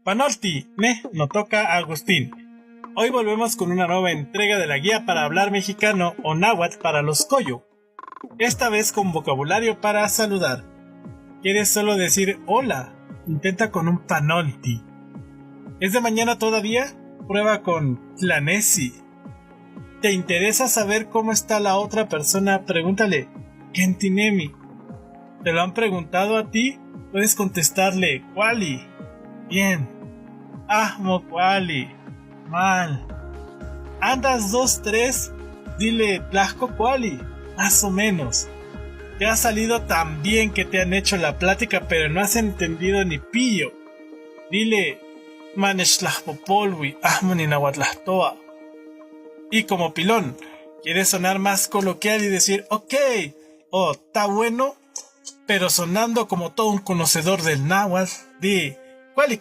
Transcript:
Panolti, no toca Agustín. Hoy volvemos con una nueva entrega de la guía para hablar mexicano o náhuatl para los Coyo. Esta vez con vocabulario para saludar. ¿Quieres solo decir hola? Intenta con un panolti. ¿Es de mañana todavía? Prueba con tlanesi. ¿Te interesa saber cómo está la otra persona? Pregúntale, kentinemi. ¿Te lo han preguntado a ti? Puedes contestarle, ¿cuali? Bien. Ahmo cuali. Mal. ¿Andas 2-3? Dile, tlasco cuali. Más o menos. Te ha salido tan bien que te han hecho la plática, pero no has entendido ni pillo. Dile, manestlahpopolwi, ahmoni nahuatlahtoa. Y como pilón, quieres sonar más coloquial y decir, ok, o está bueno, pero sonando como todo un conocedor del náhuatl, di, ¿cuál